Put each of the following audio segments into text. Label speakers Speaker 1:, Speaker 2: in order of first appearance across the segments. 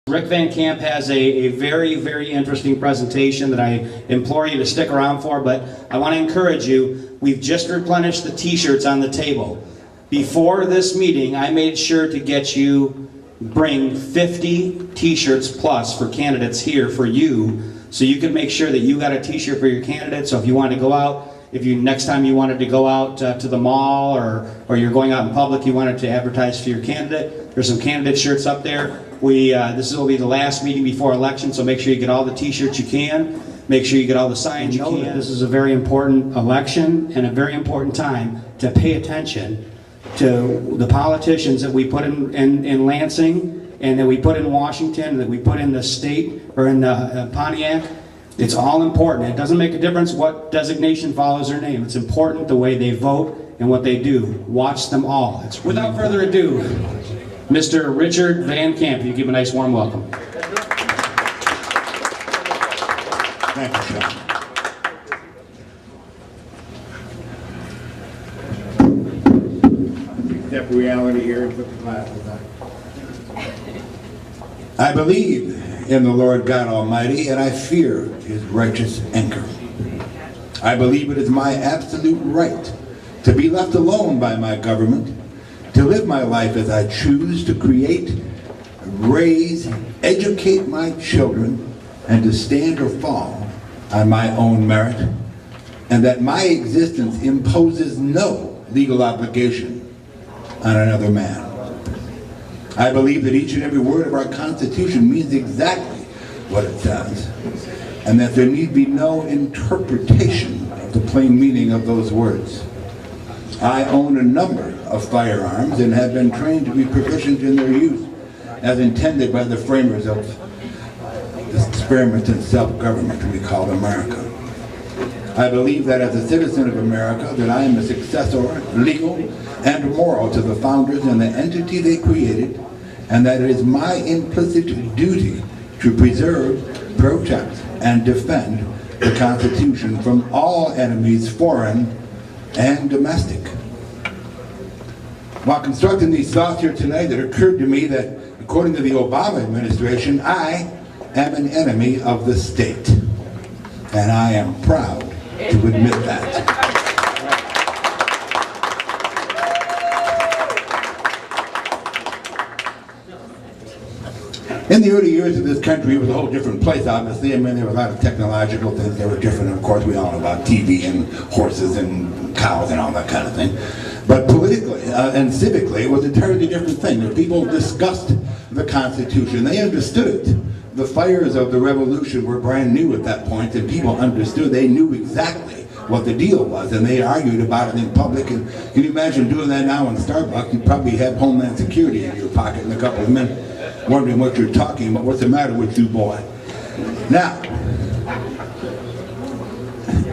Speaker 1: Rick Van Camp has a very, very interesting presentation that I implore you to stick around for, but I want to encourage you, we've just replenished the t-shirts on the table. Before this meeting, I made sure to get you, bring 50 t-shirts plus for candidates here for you, so you can make sure that you got a t-shirt for your candidate. So if you want to go out, next time you wanted to go out to the mall or you're going out in public, you wanted to advertise for your candidate, there's some candidate shirts up there. This will be the last meeting before election, so make sure you get all the t-shirts you can. Make sure you get all the signs you can. This is a very important election and a very important time to pay attention to the politicians that we put in Lansing and that we put in Washington, that we put in the state or in Pontiac. It's all important. It doesn't make a difference what designation follows their name. It's important the way they vote and what they do. Watch them all. Without further ado, Mr. Richard Van Camp, you give a nice warm welcome.
Speaker 2: Thank you, Sean. Step reality here and put the glasses on. I believe in the Lord God Almighty, and I fear His righteous anger. I believe it is my absolute right to be left alone by my government, to live my life as I choose, to create, raise, educate my children, and to stand or fall on my own merit, and that my existence imposes no legal obligation on another man. I believe that each and every word of our Constitution means exactly what it says, and that there need be no interpretation of the plain meaning of those words. I own a number of firearms and have been trained to be proficient in their use as intended by the framers of this experiment in self-government we call America. I believe that as a citizen of America that I am a successor, legal and moral, to the founders and the entity they created, and that it is my implicit duty to preserve, protect, and defend the Constitution from all enemies, foreign and domestic. While constructing these thoughts here tonight, it occurred to me that, according to the Obama administration, I am an enemy of the state. And I am proud to admit that. In the early years of this country, it was a whole different place, obviously. I mean, there were a lot of technological things that were different. Of course, we all know about TV and horses and cows and all that kind of thing. But politically and civically, it was an entirely different thing. The people discussed the Constitution. They understood it. The fires of the revolution were brand new at that point, and people understood. They knew exactly what the deal was, and they argued about it in public. And can you imagine doing that now in Starbucks? You'd probably have Homeland Security in your pocket in a couple of minutes, wondering what you're talking about. What's the matter with you, boy? Now,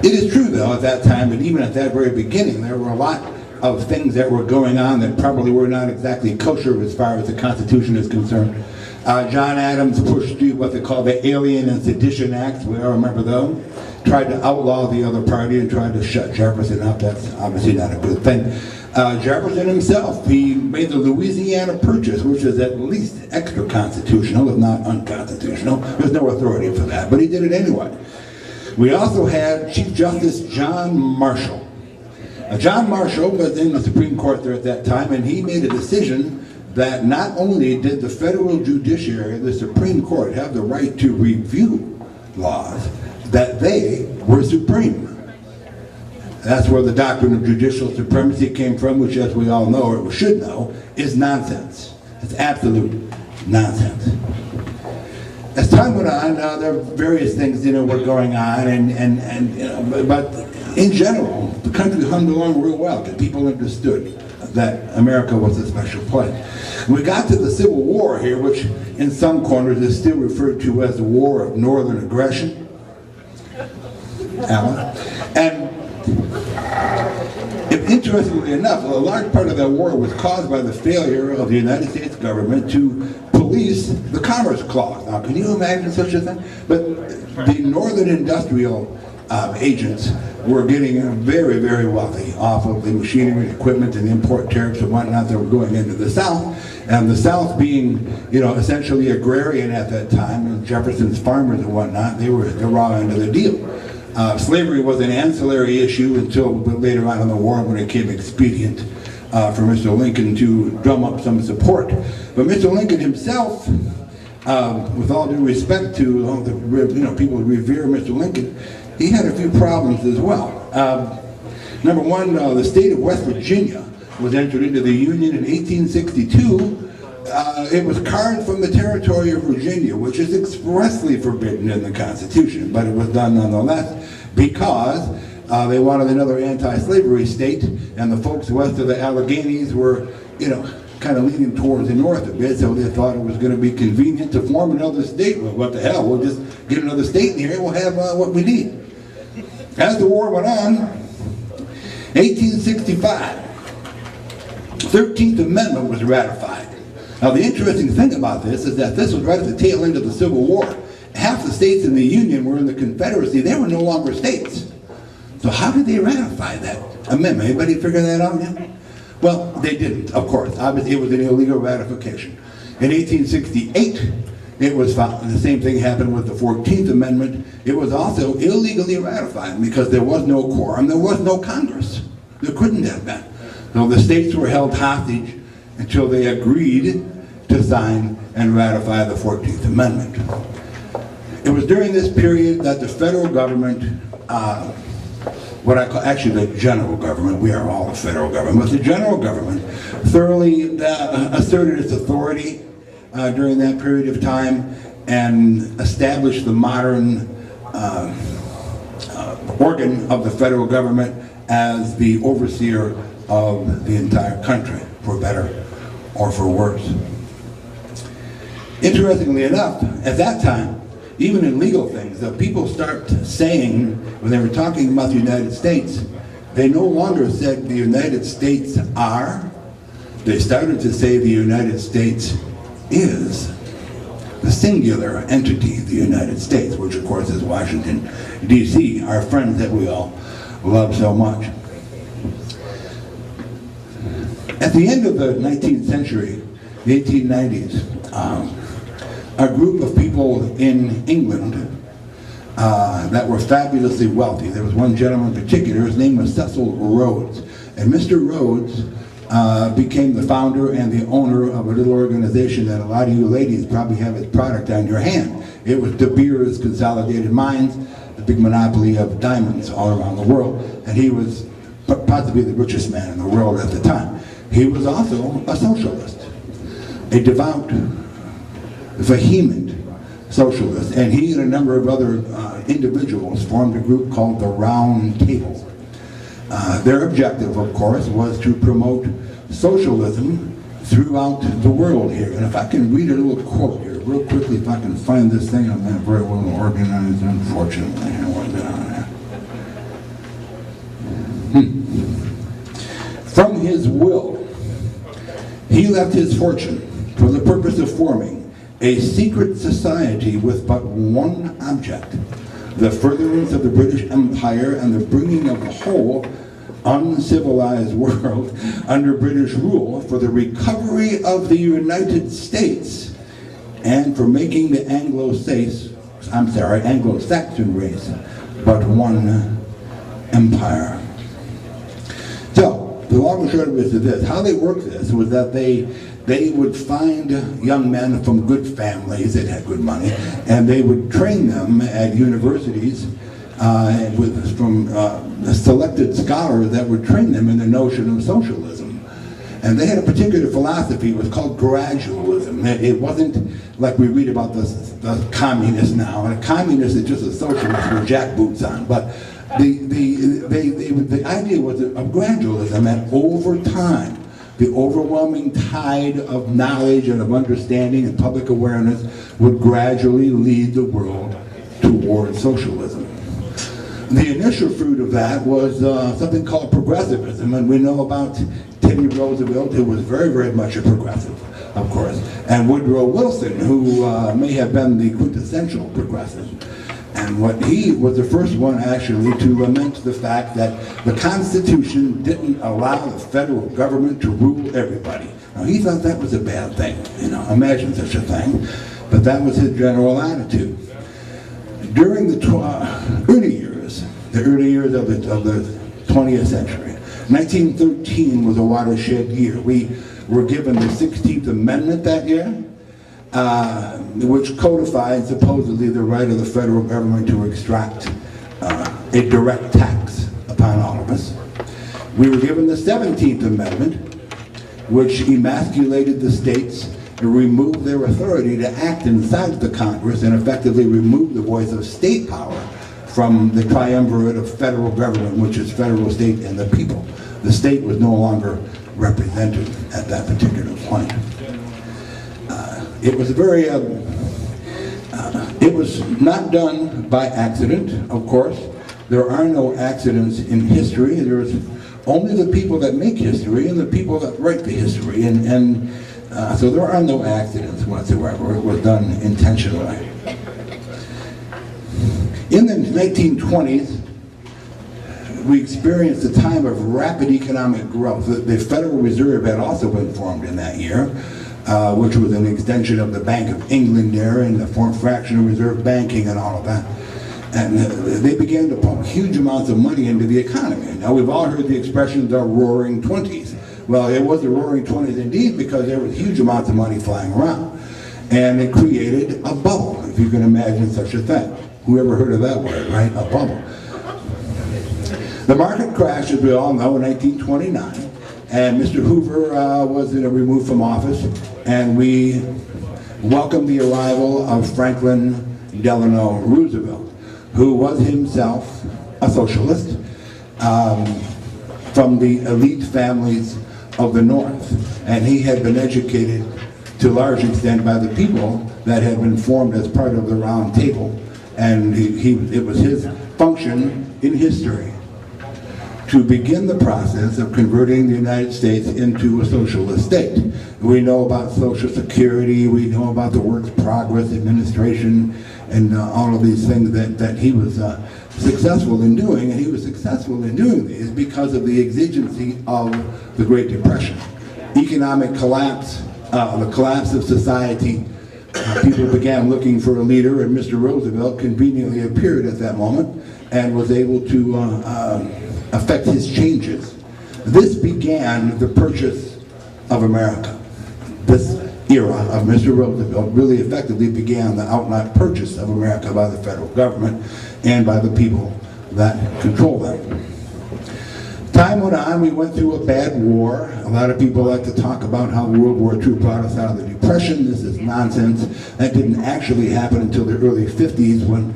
Speaker 2: it is true, though, at that time, and even at that very beginning, there were a lot of things that were going on that probably were not exactly kosher as far as the Constitution is concerned. John Adams pushed through what they call the Alien and Sedition Acts. We all remember those. Tried to outlaw the other party and tried to shut Jefferson up. That's obviously not a good thing. Jefferson himself, he made the Louisiana Purchase, which is at least extra constitutional, if not unconstitutional. There's no authority for that, but he did it anyway. We also had Chief Justice John Marshall. John Marshall was in the Supreme Court there at that time, and he made a decision that not only did the federal judiciary, the Supreme Court, have the right to review laws, that they were supreme. That's where the doctrine of judicial supremacy came from, which, as we all know, or should know, is nonsense. It's absolute nonsense. As time went on, there were various things, were going on, but in general, the country hummed along real well because people understood that America was a special place. We got to the Civil War here, which in some corners is still referred to as the War of Northern Aggression. Alan. And interestingly enough, a large part of that war was caused by the failure of the United States government to police the Commerce Clause. Now, can you imagine such a thing? But the Northern industrial agents were getting very, very wealthy off of the machinery and equipment and import tariffs and whatnot that were going into the South. And the South being, essentially agrarian at that time, and Jefferson's farmers and whatnot, they were the raw end of the deal. Slavery was an ancillary issue until later on in the war when it became expedient for Mr. Lincoln to drum up some support. But Mr. Lincoln himself, with all due respect to all the people who revere Mr. Lincoln, he had a few problems as well. Number one, the state of West Virginia was entered into the Union in 1862. It was carved from the territory of Virginia, which is expressly forbidden in the Constitution, but it was done nonetheless because they wanted another anti-slavery state, and the folks west of the Alleghenies were, kind of leaning towards the north a bit, so they thought it was going to be convenient to form another state. Well, what the hell, we'll just get another state in here and we'll have what we need. As the war went on, 1865, 13th Amendment was ratified. Now the interesting thing about this is that this was right at the tail end of the Civil War. Half the states in the Union were in the Confederacy. They were no longer states. So how did they ratify that amendment? Anybody figure that out yet? Well, they didn't, of course. Obviously it was an illegal ratification. In 1868, it was found, the same thing happened with the 14th Amendment. It was also illegally ratified because there was no quorum, there was no Congress. There couldn't have been. So the states were held hostage until they agreed to sign and ratify the 14th Amendment. It was during this period that the federal government, what I call, actually the general government, we are all the federal government, but the general government thoroughly asserted its authority during that period of time and established the modern organ of the federal government as the overseer of the entire country, for better or for worse. Interestingly enough, at that time, even in legal things, people start saying, when they were talking about the United States, they no longer said the United States are, they started to say the United States is the singular entity, the United States, which of course is Washington, D.C., our friend that we all love so much. At the end of the 19th century, the 1890s, a group of people in England that were fabulously wealthy. There was one gentleman in particular, his name was Cecil Rhodes. And Mr. Rhodes became the founder and the owner of a little organization that a lot of you ladies probably have its product on your hand. It was De Beers Consolidated Mines, the big monopoly of diamonds all around the world. And he was possibly the richest man in the world at the time. He was also a socialist, a devout, vehement socialist, and he and a number of other individuals formed a group called the Round Table. Their objective, of course, was to promote socialism throughout the world here. And if I can read a little quote here, real quickly, if I can find this thing, I'm not very well organized, unfortunately. From his will, he left his fortune for the purpose of forming a secret society with but one object, the furtherance of the British Empire and the bringing of the whole uncivilized world under British rule for the recovery of the United States and for making the Anglo-Saxon race but one empire. So, the long and short of it is this. How they worked this was that they would find young men from good families that had good money, and they would train them at universities from selected scholars that would train them in the notion of socialism. And they had a particular philosophy. It was called gradualism. It wasn't like we read about the communists now. And a communist is just a socialist with jackboots on. But the idea was of gradualism, and over time, the overwhelming tide of knowledge and of understanding and public awareness would gradually lead the world toward socialism. The initial fruit of that was something called progressivism, and we know about Teddy Roosevelt, who was very, very much a progressive, of course, and Woodrow Wilson, who may have been the quintessential progressive. And he was the first one actually to lament the fact that the Constitution didn't allow the federal government to rule everybody. Now, he thought that was a bad thing, you know, imagine such a thing. But that was his general attitude. During the early years of the 20th century, 1913 was a watershed year. We were given the 16th Amendment that year, which codified supposedly the right of the federal government to extract a direct tax upon all of us. We were given the 17th Amendment, which emasculated the states and removed their authority to act inside the Congress and effectively remove the voice of state power from the triumvirate of federal government, which is federal, state, and the people. The state was no longer represented at that particular point. It was very, it was not done by accident, of course. There are no accidents in history. There's only the people that make history and the people that write the history. So there are no accidents whatsoever. It was done intentionally. In the 1920s, we experienced a time of rapid economic growth. The Federal Reserve had also been formed in that year, which was an extension of the Bank of England there and the fractional reserve banking and all of that. And they began to pump huge amounts of money into the economy. Now, we've all heard the expression, the roaring 20s. Well, it was the roaring 20s indeed, because there was huge amounts of money flying around. And it created a bubble, if you can imagine such a thing. Who ever heard of that word, right? A bubble. The market crashed, as we all know, in 1929. And Mr. Hoover was removed from office. And we welcomed the arrival of Franklin Delano Roosevelt, who was himself a socialist from the elite families of the North. And he had been educated to a large extent by the people that had been formed as part of the Round Table. And it was his function in history to begin the process of converting the United States into a socialist state. We know about Social Security, we know about the Works Progress Administration, and all of these things that he was successful in doing, and he was successful in doing these because of the exigency of the Great Depression. Economic collapse, the collapse of society, people began looking for a leader, and Mr. Roosevelt conveniently appeared at that moment and was able to affect his changes. This began the purchase of America. This era of Mr. Roosevelt really effectively began the outright purchase of America by the federal government and by the people that control them. Time went on, we went through a bad war. A lot of people like to talk about how World War II brought us out of the Depression. This is nonsense. That didn't actually happen until the early 50s when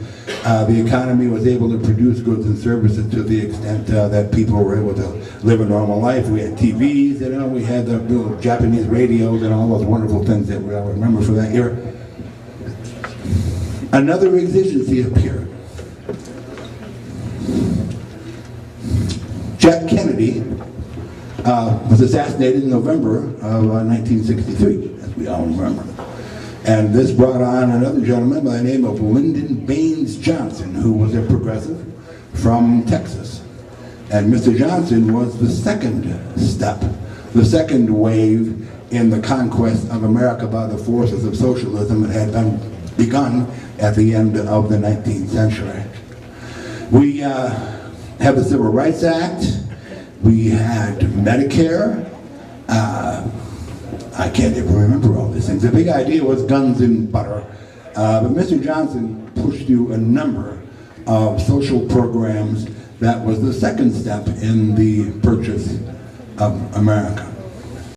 Speaker 2: the economy was able to produce goods and services to the extent that people were able to live a normal life. We had TVs, we had the little Japanese radios and all those wonderful things that we all remember from that era. Another exigency appeared. Jack Kennedy was assassinated in November of 1963, as we all remember. And this brought on another gentleman by the name of Lyndon Baines Johnson, who was a progressive from Texas. And Mr. Johnson was the second step, the second wave in the conquest of America by the forces of socialism that had been begun at the end of the 19th century. We have the Civil Rights Act, we had Medicare, I can't even remember all these things. The big idea was guns and butter, but Mr. Johnson pushed through a number of social programs that was the second step in the purchase of America.